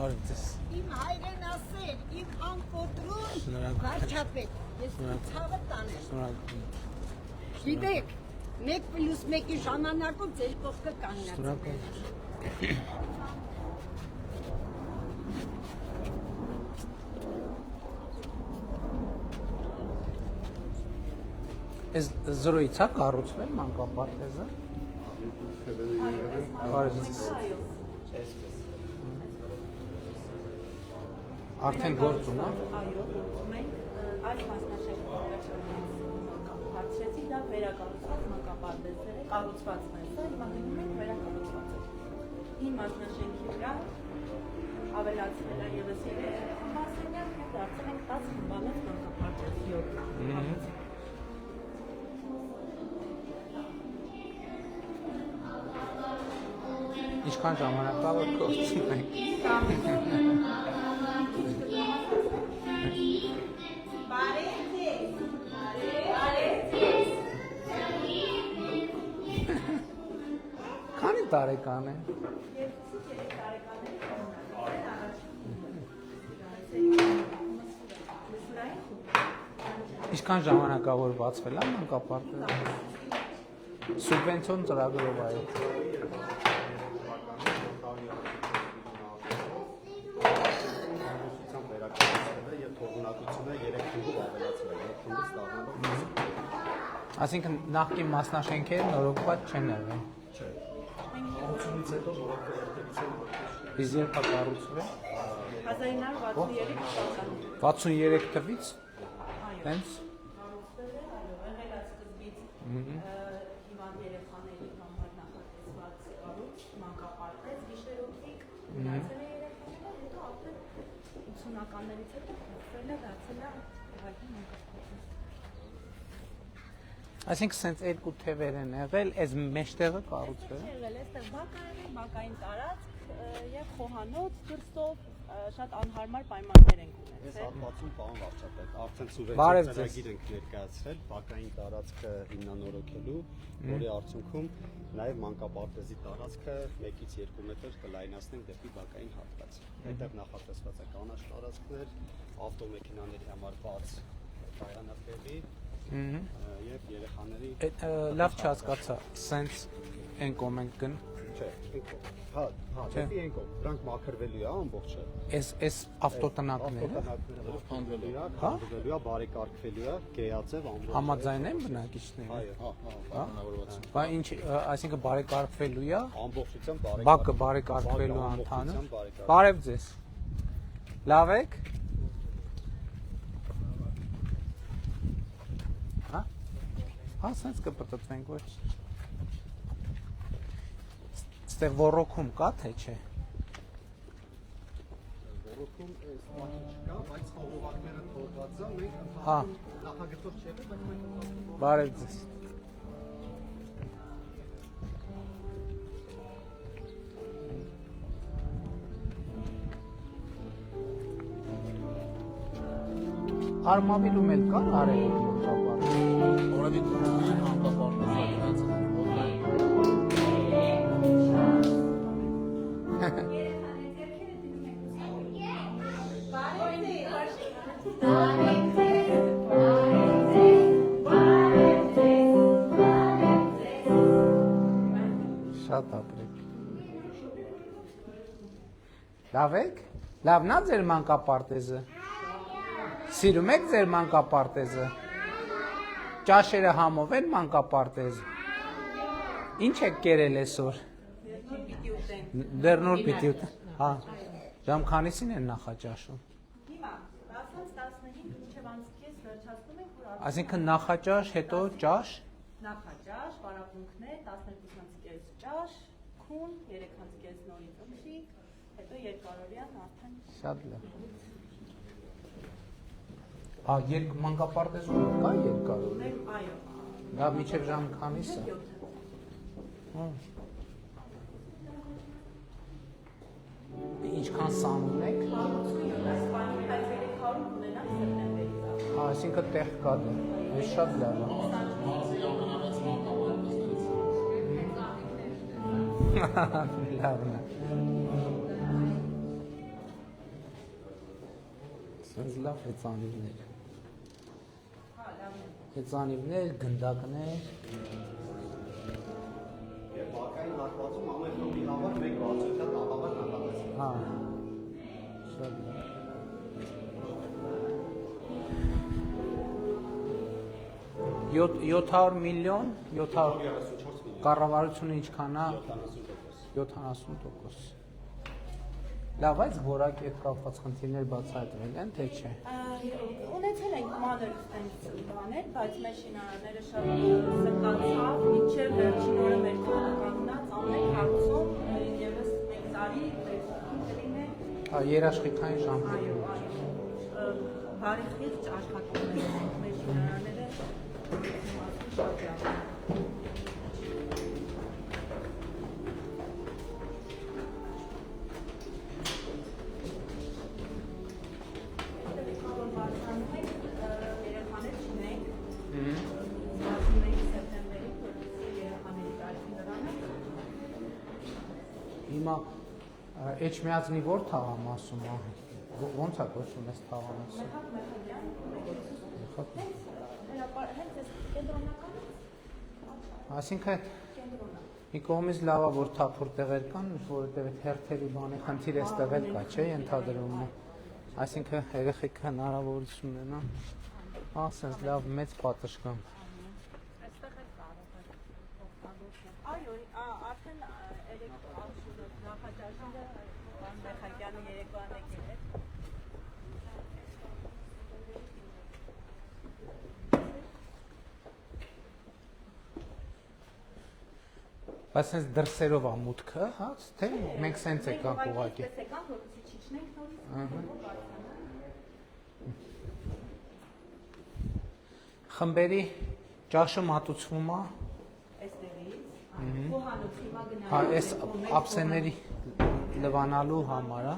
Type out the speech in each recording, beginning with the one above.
Բարևձեզ։ Իմ հայրեն ասել, իմ անկոտրուն վարչապետ, ես ցավը տանեմ։ Գիտեք, 1+1-ի ժամանակում ձեր կողքը կանգնած է։ Այս զրոյից է կառուցվել մանկապարտեզը։ Բարևձեզ։ Արդեն գործում է։ Այո, մենք այս մասնաշենքով հարցրեցի, դա վերակառուցված մանկապարտեզներ է, կառուցվածն է, սա հիմա գնում ենք վերակառուցված է։ Հին մասնաշենքի վրա ավելացվել է ևս 3 մասենյակ և դարձել ենք 10 խմբանոց մանկապարտեզ 7։ Ինչքան ժամանակ է որ գործում ենք։ Քանի տարեկան է։ Ինչքան ժամանակ է որ բացվել է մանկապարտեզը։ Սուբվենցիոն ծրագրով այո։ Այսինքն նախկին մասնաշենքերը նորոգված չեն եղել։ Չէ։ 60-ից հետո նորոգված են։ Իսկ երբ է կառուցվել։ 1963 թվականին։ 63 թվից։ Այո։ Տենց։ Կառուցվել է, այո, եղել է սկզբից հիվանդ երեխաների համար նախատեսված կառույց, մանկապարտեզ, գիշերօթիկ, դարձել է երեխաները, հետո ապրել 80-ականներից հետո փոխվել է, դարձել է ուղղակի մանկապարտեզ։ Այսինքն սենց երկու թևեր են եղել, այս մեջտեղը կառուցվել է։ Եղել է, այստեղ բակային տարածք եւ խոհանոց դրսով շատ անհարմար պայմաններ են ունեցել։ Ես հատվածում պարոն վարչապետ, արդեն սուվերենցիա ծրագիր ենք ներկայացրել բակային տարածքը հիմնանորոգելու, որի արդյունքում նաև մանկապարտեզի տարածքը 1-ից 2 մետր կլայնացնենք դեպի բակային հատված։ Այդտեղ նախատեսված է կանաչ տարածքներ, ավտոմեքենաների համար բաց կայանատեղի եւ երեխաների լավ չհասկացա, սենց են կոմենք գն։ Չէ, հա, դեպի ենքով, դրանք մաքրվելու է ամբողջը։ Այս ավտոտնակները Հանդվելու է, հանդվելու է, բարեկարգվելու է, գեյաձև ամբողջ։ համաձայն են բնակիչները։ Այո, հա, Բա ինչ, այսինքն բարեկարգվելու է, ամբողջությամբ բակը բարեկարգվելու անդանը։ Բարև ձեզ։ Լավ եք։ Հա։ Հա, սենց կպտտվենք ոչ։ Ստեղ ոռոգում կա թե չէ։ Ոռոգում այս բանը չկա, բայց խողովակները թողված են, մենք Հա։ նախագծով չէ, բայց մենք Բարև ձեզ։ Արմավիլում էլ կա արևոտ մանկապարտեզ։ Արևիկում մանկապարտեզ Շատ ապրեք։ Լավ եք։ Լավն է ձեր մանկապարտեզը։ Սիրում եք ձեր մանկապարտեզը։ Ճաշերը համով են մանկապարտեզը։ Ինչ եք կերել այսօր։ Դեռ նոր պիտի ուտեն։ Հա։ Ժամ քանիսին են նախաճաշում։ Հիմա 10-15 մինչև անցկես վերջացնում ենք, որ Այսինքն նախաճաշ, հետո ճաշ։ նախաճաշ, պարապմունքներ, 12-ից ճաշ, քուն, 3-ից նորից ըմպիկ, հետո երկարորյան արդեն Շատ լավ։ Հա, մանկապարտեզում կա երկարորդ։ այո։ Դա մինչև ժամ քանիսը։ Ինչքան սան ունեք։ Հա, այսինքն տեղ կա դե։ Այս շատ լավ է։ Լավն է։ Սենց լավ հեծանիվներ։ Հա, լավն է։ Հեծանիվներ, գնդակներ։ Եվ բակային հատվածում ամեն խմբի համար մեկ բացության տաղավար նախատեսվում։ Հա։ Շատ լավ։ Յոթ 700 միլիոն, 700 34 միլիոն, կառավարությունը ինչքան է 70%։ 70%։ Լավ, այս որակի հետ կապված խնդիրներ բացահայտվել են, թե չէ։ Ունեցել ենք մանր այդպես բաներ, բայց մեր շինարարները շատ սրտացավ, մինչև վերջին օրը մեր կողմնականգնած ամեն հարցում եւս 1 տարի կլինի։ Հա, երաշխիքային ժամ։ Այո, բարի խիղճ աշխատում են մեր շինարարները շատ լավ։ Հիմա Էջմիածնի որ թաղամասում է։ Ոնց է կոչվում այս թաղամասը։ Այսինքն մի կողմից լավ է որ թափուր տեղեր կան, որովհետև այդ հերթերի բանի խնդիր էստեղ էլ կա, չէ՞, ենթադրվում է։ Այսինքն երեխեքը հնարավորություն ունենան, ասես լավ մեծ պատշգամբ։ Այո, արդեն նախաճաշինը Մեխակյանը երեկոյան եկել է։ Բայց sense դրսերով է մուտքը, հա, թե մենք sense եկանք ուղղակի։ Եկանք, որպեսզի չիջնենք նորից։ Խմբերի ճաշը մատուցվում է։ Այստեղից, խոհանոց հիմա գնալու։ Հա, այս ափսեների լվանալու համար է։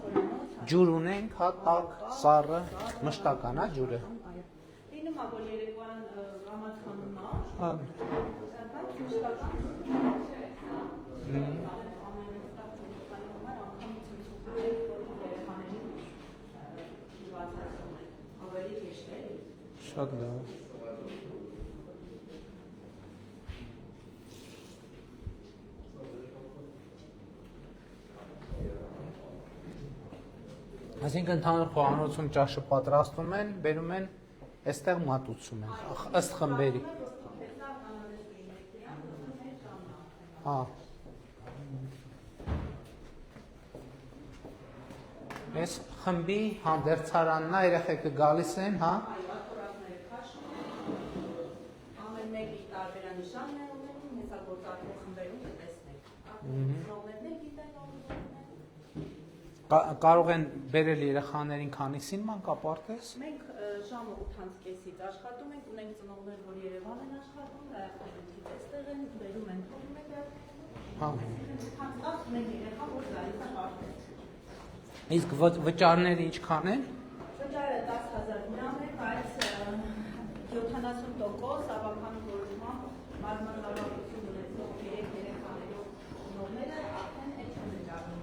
Ջուր ունենք, հա, տաք, սառը, մշտական է ջուրը։ Լինում է, որ երեկոյան ռամազանում է, Հա, բայց մշտական շատ լավ։ Այսինքն ընդհանուր խոհանոցում ճաշը պատրաստում են, բերում են, այստեղ մատուցում են, ըստ խմբերի։ Հա։ Այս խմբի հանդերձարանն է, երեխեքը գալիս են, հա։ ամեն մեկի տարբերանշանն է ունենում, հեսա գործարկող խմբերում կտեսնեք։ Ողներն է գիտեն, Կարող են բերել երեխաներին քանիսին մանկապարտեզ։ մենք ժամը 8:30-ից աշխատում ենք, ունենք ծնողներ, որ Երևան են աշխատում, հայրենիքի այստեղ են, բերում են թողում են Հա։ 8:30 մենք երեխա որ գալիս է պարտեզ։ Իսկ վճարները ինչքան են։ Վճարը 10,000 դրամ է, բայց 70% ավականու որոշմամբ մարմնավորություն ունեցող 3 երեխաներով ծնողները արդեն այդ չեն վճարում։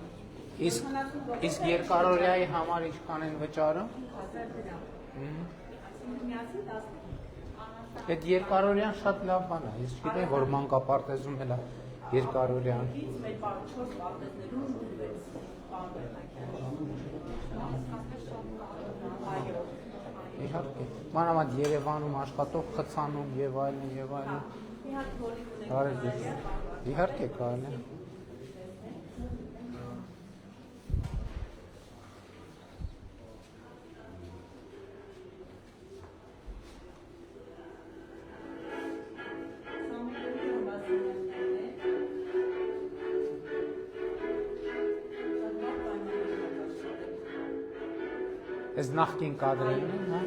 Իսկ երկարօրյայի համար ինչքան են վճարում։ 5,000 դրամ։ Այսինքն միասին 10 Այդ երկարօրյան շատ լավ բան է։ Ես չգիտեի, որ մանկապարտեզում էլ է երկարօրյան։ Ից մեր 4 պարտեզներում դրվեց պարոն Մեխակյանը։ Այո։ Իհարկե։ Մանավանդ Երևանում աշխատող խցանում եւ այլն եւ այլն։ Իհարկե հոլիկ ունենք։ Կարելի է։ Իհարկե կարելի է։ Այս նախկին կադրերն են, հա։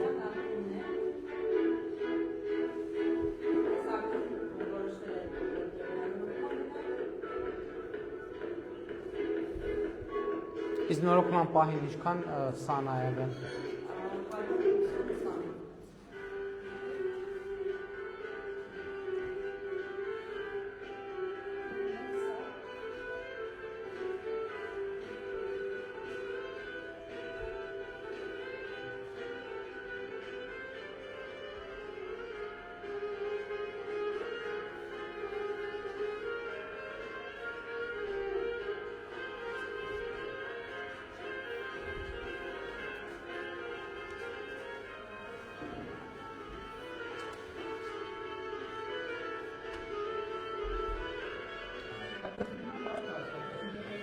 Իսկ նորոգման պահին ինչքան սան ա եղել։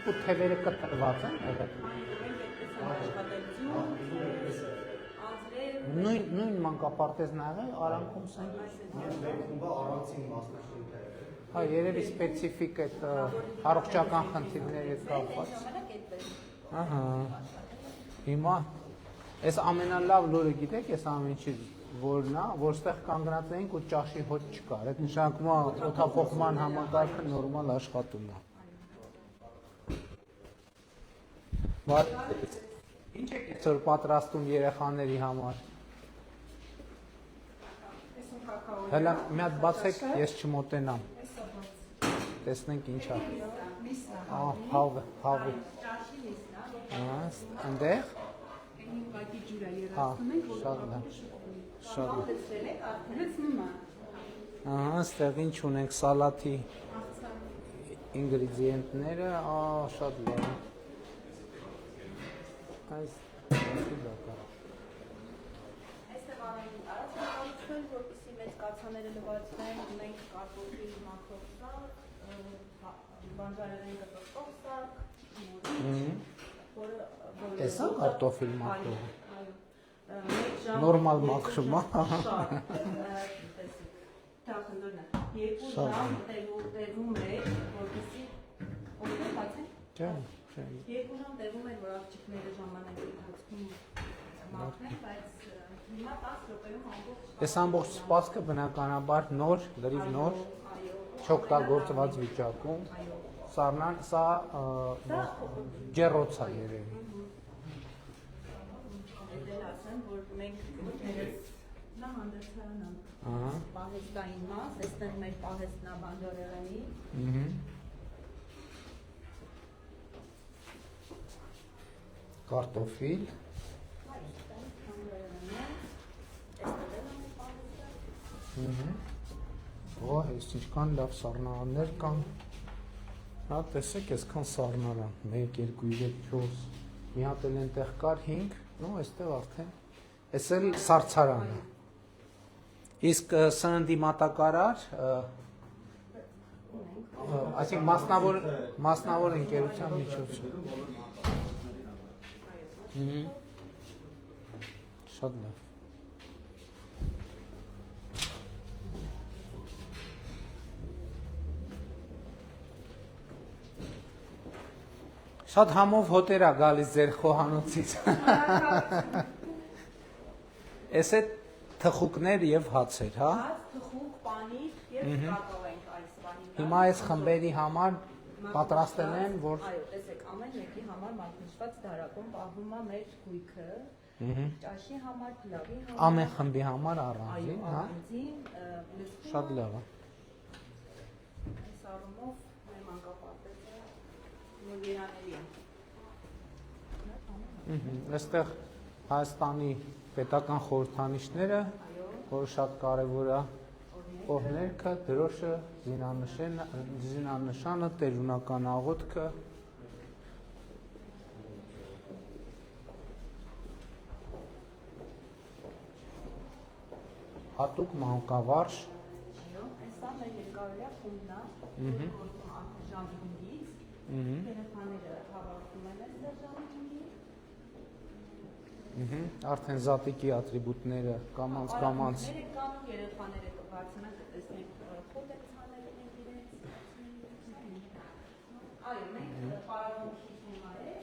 ու թևերը կտրված են եղել։ Նույն մանկապարտեզն ա եղել Արանքում սեն։ Հա, երևի սպեցիֆիկ այդ առողջական խնդիրների հետ կապված։ Ահա։ Հիմա այս ամենալավ լուրը գիտեք, այս ամեն ինչի որն է, որ ստեղ կանգնած էինք ու ճաշի հոտ չկար։ Այդ նշանակում է օդափոխման համակարգը նորմալ աշխատում է։ Ինչ եք այսօր պատրաստում երեխաների համար։ Հələ մի հատ բացեք, ես չմոտենամ։ Տեսնենք ինչ է։ Հավը։ Այնտեղ։ Շատ լավ։ Ահա, այստեղ ինչ ունենք սալատի ինգրեդիենտները, շատ լավ։ Այստեղ արածը որպեսզի մեծ կաթաները լվացվեն, ունենք կարտոֆիլ մաքրող սակ, բանջարեղեն կտրտող սակ, Էս է կարտոֆիլ մաքրող։ նորմալ մաքրում է։ Երկու ժամ տևում էր, որպեսզի երկու ժամ տևում էր, որ աղջիկները ժամանակի ընթացքում մաքրեն, բայց հիմա 10 րոպեում ամբողջ Այս ամբողջ սպասքը բնականաբար նոր, լրիվ նոր, չօգտագործված վիճակում, սա ջեռոց է երևի։ Էլ ասեմ, որ մենք նա հանդերձարան պահեստային մաս, այստեղ մեր պահեստն է բանջարեղենի։ Կարտոֆիլ։ Այս ինչքան լավ սառնարաններ կան։ Հա, տեսեք, այսքան սառնարան, 1, 2, 3, 4, մի հատ էլ այնտեղ կար 5, նո, այստեղ արդեն, այս էլ սառցարան է։ Իսկ սննդի մատակարար, այսինքն մասնավոր ընկերության միջոցով։ Շատ լավ։ Շատ համով հոտեր է գալիս ձեր խոհանոցից։ Էս է թխուկներ եւ հացեր, հա։ Հաց, թխուկ, պանիր եւ կակաո ենք այս բանի։ Հիմա այս խմբերի համար պատրաստել են, որ այո, տեսեք, ամեն մեկի համար մատնշված դարակում պահվում է մեր գույքը, ճաշի համար, փլավի համար, ամեն խմբի համար առանձին, հա։ Շատ լավ է։ Այս առումով մեր մանկապարտեզը նոր երանելի է։ Այստեղ Հայաստանի պետական խորհրդանիշները, որ շատ կարևոր է, օրհներգը, դրոշը, զինանշանը, տերունական աղոթքը։ Հատուկ մանկավարժ։ Այսա մեր երկարօրյա խումբն է, ժամ 5-ից, երեխաները հավաքվում են այստեղ ժամ 5-ից։ Արդեն զատիկի ատրիբուտները կամանց։ Մեր կանում երեխաները կբարձնան կտեսնենք խոտ են ցանել ենք իրենց։ Այո, մենք պարագոնքի թեմա է,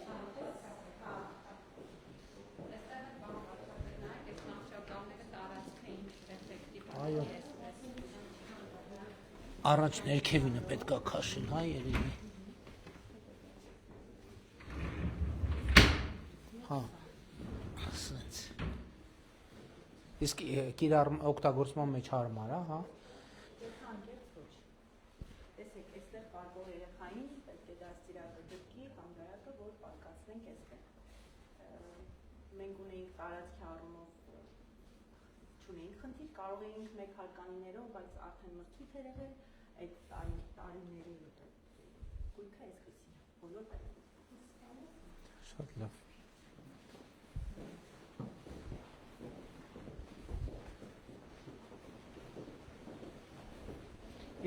Այո։ Առաջ ներքևինը պետք է քաշել, հա, երևի։ Հա։ Ասենց։ Իսկ կիրառ օգտագործման մեջ հարմար է, հա։ տեսեք, այստեղ կարվող երեխային պետք է դաստիարակը դրքի հանգարակը, որ պատկացնենք այստեղ։ Մենք ունեինք տարածքի առումով չունեինք խնդիր, կարող էինք մեկ հալկանիներով, բայց արդեն մրցույթ էր եղել, այդ տարիների գույքը այսպեսին է, բոլոր տեղում։ Շատ լավ։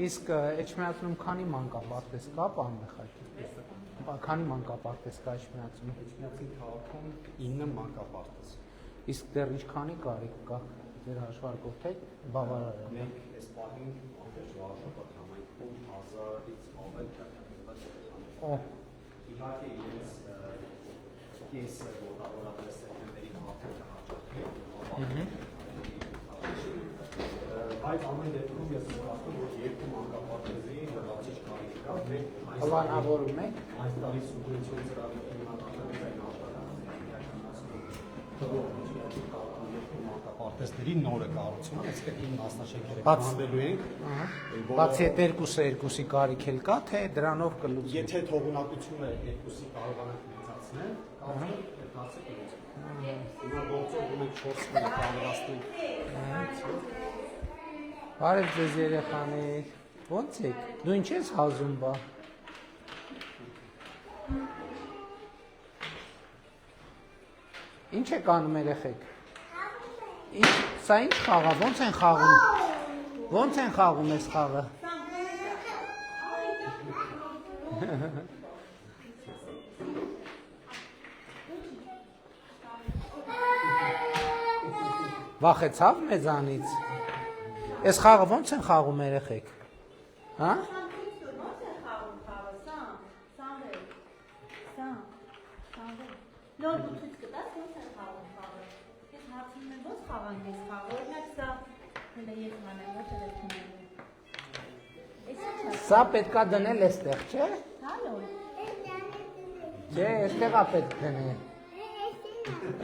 Իսկ Էջմիածնում քանի մանկապարտեզ կա, պարոն Մեխայել։ քանի մանկապարտեզ կա Իջմիածնում։ Իջմիածի քաղաքում 9 մանկապարտեզ։ Իսկ դեռ ինչքանի կարիք կա ձեր հաշվարկով թե բավարար է։ Մենք այս պահին շրջապատի համայնքում 1000-ից ավել կարգավորված երեխաներ։ Օ, Իհարկե իրենց կեսը որավորապես սեպտեմբերի հաղթը հաճախել, բայց ամեն դեպքում ես կարծում որ երկու մանկապարտեզի լրացիչ կարիք կա։ Մենք պլանավորում եք։ այս տարի սուբվենցիոն ծրագրի հիմնադրամներն են մանկապարտեզների նորը կառուցումը, այսինքն 9 մասնաշենքերը կառուցելու ենք։ Բացի այդ երկուսի կարիք էլ կա, թե դրանով կլուծվի։ Եթե թողունակությունը երկուսի կարողանանք մեծացնել, կարծում եմ հարցը կլուծվի։ Հիմա գործով ունենք 4 տարի կարողացնենք։ Բարև ձեզ երեխաներ, ո՞նց եք, դու ինչ ես հազում բա։ Ինչ եք անում երեխեք։ Սա ինչ խաղ է, ո՞նց են խաղում։ Ո՞նց են խաղում այս խաղը։ Վախեցավ մեզանից։ Այս խաղը ո՞նց են խաղում երեխեք։ Հա։ Նոր ցույց կտաս ոնց է խաղում խաղը։ Ես հարցնում եմ ոնց խաղանք այս խաղը։ Օրինակ սա հենց ես մանեմ ոչ էլ թվում։ Սա պետքա դնել էստեղ, չէ։ Հալո։ Չէ, էստեղ է պետք դնել։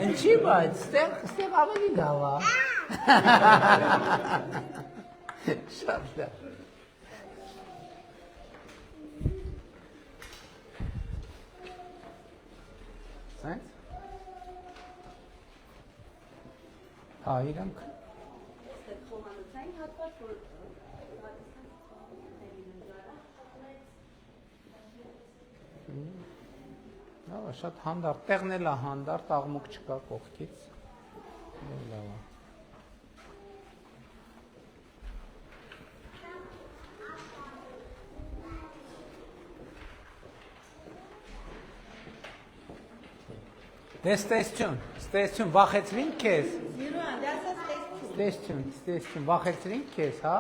Ինչի՞ բայց, ստեղ ավելի լավ է։ Շատ լավ։ Սենց։ Հա, իրանք։ Այստեղ խոհանոցային հատված, որ Լավ է, շատ հանդարտ, տեղն էլ է հանդարտ, աղմուկ չկա կողքից։ Լավ է։ Դե ստեսություն, վախեցրինք քեզ։ Յուրան, դասա Ստեսություն, վախեցրինք քեզ, հա։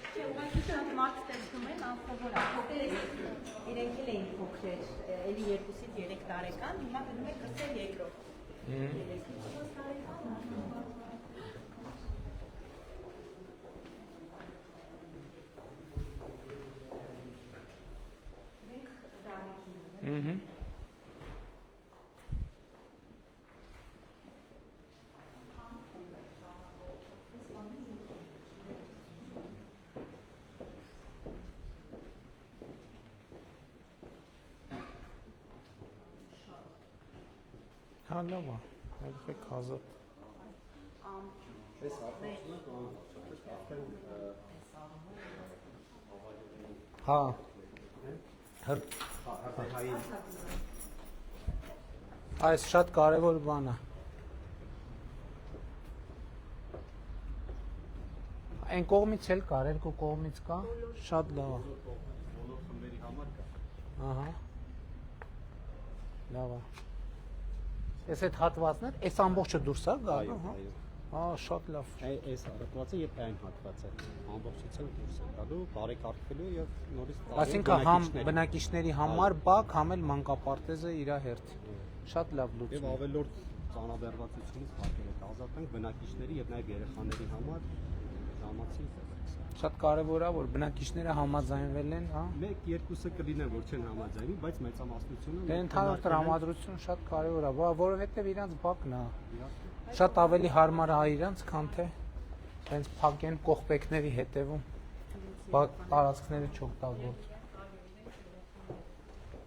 Չէ, ուղղակի շատ մարդ տեսնում են անսովոր է։ Փոքր իրենք էլ էին փոքր, էլի 2-ից 3 տարեկան, հիմա գնում է կրսել երկրորդ։ 3-ից 4 տարեկան։ Ահա։ Հա, լավ է, երբեք ազատ։ Հա, այս շատ կարևոր բան է։ Այն կողմից էլ կար, երկու կողմից կա, շատ լավ է։ Բոլոր խմբերի համար կա։ Ահա, լավ է։ Ես այդ հատվածն է, այս ամբողջը դուրս է գա, հա։ Հա, շատ լավ։ Այս հատվածը եւ այն հատվածը ամբողջությամբ դուրս է գալու, բարեկարգվելու եւ նորից Այսինքն համ բնակիչների համար բակ, համ էլ մանկապարտեզը իր հերթ։ Շատ լավ եւ լուծում։ ավելորդ ծանրաբեռնվածությունից հարկերը կազատենք բնակիչների եւ նաեւ երեխաների համար ժամացի Շատ կարևոր է, որ բնակիչները համաձայնվել են, հա։ 1-2-ը կլինեն, որ չեն համաձայնի, բայց մեծամասնությունը Դե ընդհանուր տրամադրություն շատ կարևոր է, որովհետև իրանց բակն է։ Շատ ավելի հարմար է իրանց, քան թե հենց փակեն կողպեքների հետևում տարածքները չօգտագործեն։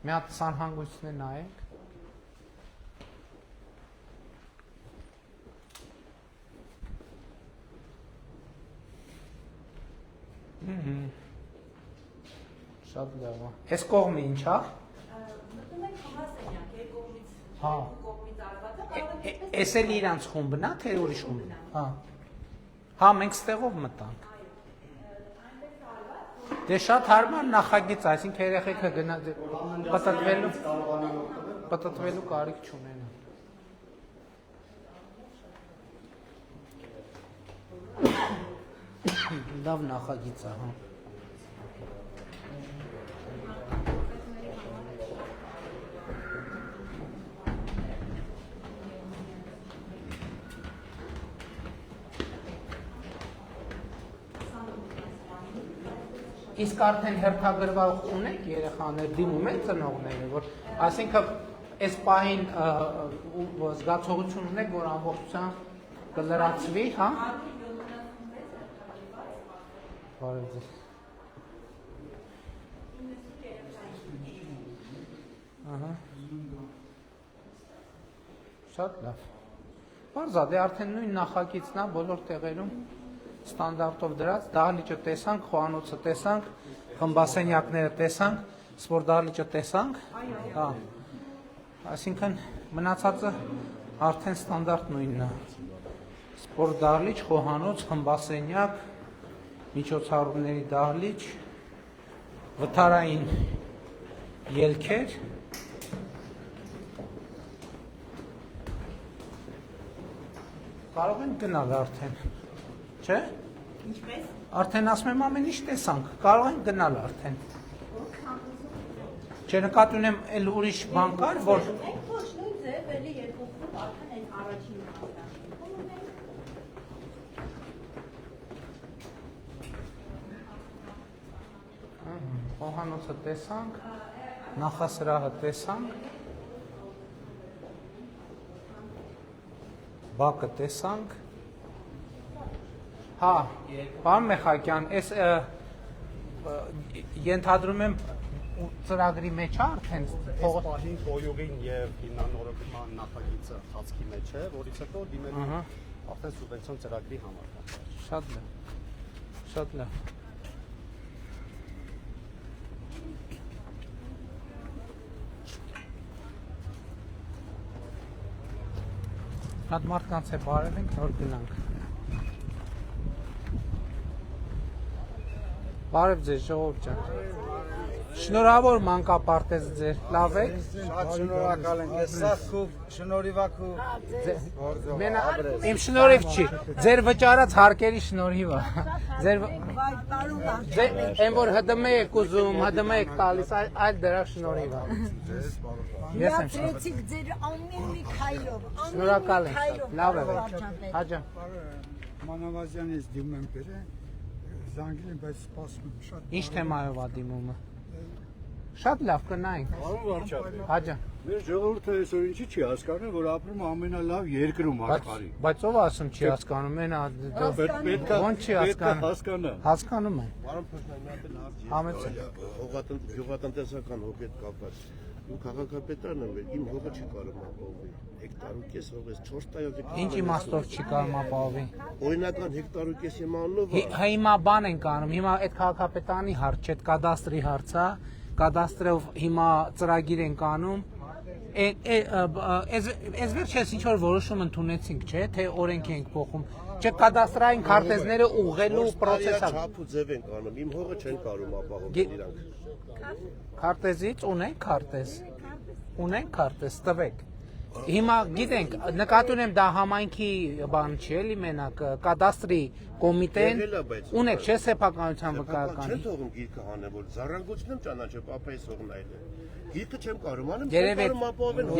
Մի հատ սանհանգույցն է նայեք։ Շատ լավ է։ Այս կողմը ինչ է։ Մտնում ենք խմասենյակ, երկողմից Հա։ կողմից արվածը, Էս էլ իրանց խումբն է, թե ուրիշ խումբ։ Հա։ Հա, մենք ստեղով մտանք։ Դե շատ հարմար նախագիծ, այսինքն երեխեքը գնա պտտվելու կարիք չունեն։ Լավ նախագիծ է, հա։ Իսկ արդեն հերթագրված ունեք երեխաներ, դիմում են ծնողները, որ այսինքն այս պահին զգացողություն ունեք, որ ամբողջությամբ կլրացվի, հա։ Բարև ձեզ։ Ահա։ Շատ լավ։ Բարձա, դե արդեն նույն նախագիծն է բոլոր տեղերում ստանդարտով դրած, դահլիճը տեսանք, խոհանոցը տեսանք, խմբասենյակները տեսանք, սպորտ դահլիճը տեսանք, հա, այսինքն մնացածը արդեն ստանդարտ նույնն է, սպորտ դահլիճ, խոհանոց, խմբասենյակ, միջոցառումների դահլիճ, վթարային ելքեր, կարող են գնալ արդեն, չէ՞։ Ինչպես։ Արդեն ասում եմ ամեն ինչ տեսանք, կարող են գնալ արդեն։ Չնկատի ունեմ էլ ուրիշ բան կար, որ Մենք ոչ նույն ձև էլի երկու խումբ արդեն այն առաջին մասնաշենքում խոհանոցը տեսանք, նախասրահը տեսանք, բակը տեսանք։ Հա, պարոն Մեխակյան, այս ենթադրում եմ ծրագրի մեջ է արդեն Պահին կոյուղին եւ հիմնանորոգման նախագիծը խացքի մեջ է, որից հետո դիմելու արդեն սուբվենցիոն ծրագրի համար։ Շատ լավ։ Շատ լավ։ Հատ մարդկանց է բարև ենք, նոր գնանք։ Բարև ձեզ, ժողովուրդ ջան։ Շնորհավոր մանկապարտեզ ձեր, լավ եք։ Շատ շնորհակալ ենք։ Ես սա քո շնորհիվակու Իմ շնորհիվ չի, ձեր վճարած հարկերի շնորհիվ է։ Ձեր այն որ ՀԴՄ եք ուզում, ՀԴՄ եք տալիս, այլ դրա շնորհիվ է։ Ես եմ Միացրեցիք ձեր ամեն մի քայլով, շնորհակալ եմ, լավ եք։ Հաջա։ Մանավազյանից դիմում եմ բերե, զանգել եմ, բայց սպասում եմ շատ։ Ինչ թեմայով է դիմումը։ Շատ լավ կնայենք։ Պարոն Վարչապետ, Հաջա։ մեր ժողովուրդը այսօր ինչի չի հասկանում, որ ապրում է ամենալավ երկրում աշխարհի։ Բայց ով ասում չի հասկանում, մենա Պետք է ո՞նց չի հասկանում։ հասկանա։ Հասկանում եմ։ Պարոն Փոշմանյանը լավ Համեցեք։ գյուղատնտեսական հոգետ կապված։ Ու քաղաքապետարն եմ, իմ հողը չի կարող ապահովել։ Հեկտարուկես հողես 4 տարի։ Ինչ իմաստով չի կարող ապահովի։ Օրինական հեկտարուկես իմանալով Հիմա բան ենք անում, հիմա այդ քաղաքապետարանի հարց չէ, այդ կադաստրի հարց է, կադաստրով հիմա ծրագիր ենք անում։ Այս վերջերս ինչ որ որոշում ընդունեցինք, չէ, թե օրենք ենք փոխում։ Չէ, կադաստրային քարտեզները ուղղելու process-ը։ չափ ու ձև ենք անում, իմ հողը չեն կարող ապահովել իրանք։ Քարտեզից ունենք քարտեզ։ Ունենք քարտեզ, տվեք։ Հիմա գիտենք, նկատի ունեմ դա համայնքի բան չի էլի մենակ, կադաստրի կոմիտեն ունեք, չէ, սեփականության վկայականի։ Չեմ թողում գիրքը հանեմ, որ զառանգությունն եմ ճանաչել, պապայիս հողն այլ է։ Գիրքը չեմ կարող անեմ,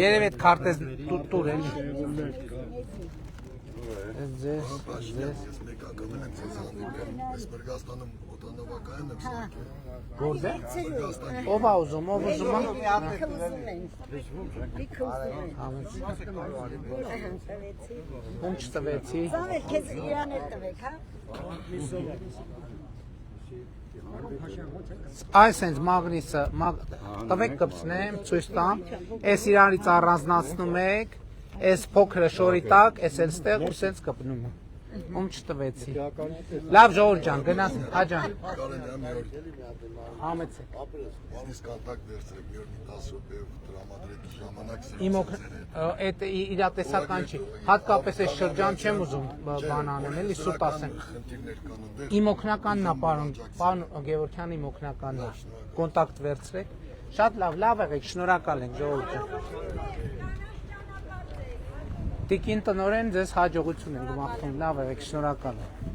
երև այդ քարտեզ տուր էլի։ Ձեզ Մեկական եմ ձեզ հանդիպել, ես Բրգաստանում օտանավակայան եմ սարքել։ Գործե։ Ով է ուզում, ով ուզում է։ Ում չտվեցի։ Զավել քեզ իրան էլ տվեք, հա։ Այս հենց մագնիսը, տվեք կպցնեմ, ցույց տամ, այս իրանից առանձնացնում եք, այս փոքրը շորի տակ, այս էլ ստեղ ու սենց կպնում է։ ում չտվեցի։ Լավ ժողովուրդ ջան, գնացինք, հաջան։ Կարեն եմ մի օր Համեցեք։ ինձ կոնտակտ վերցրեք մի օր մի 10 րոպե տրամադրեք ժամանակ Իմ այդ իրատեսական չի։ Հատկապես այս շրջան չեմ ուզում բան անեմ, էլի սուտ ասեմ։ խնդիրներ կան այնտեղ։ Իմ օգնականն է, պարոն Գևորգյան իմ օգնականն է։ Կոնտակտ վերցրեք։ Շատ լավ եղեք, շնորհակալ ենք ժողովուրդ ջան։ Տիկին տնօրեն ձեզ հաջողություն ենք մաղթում, լավ եղեք, շնորհակալ եմ։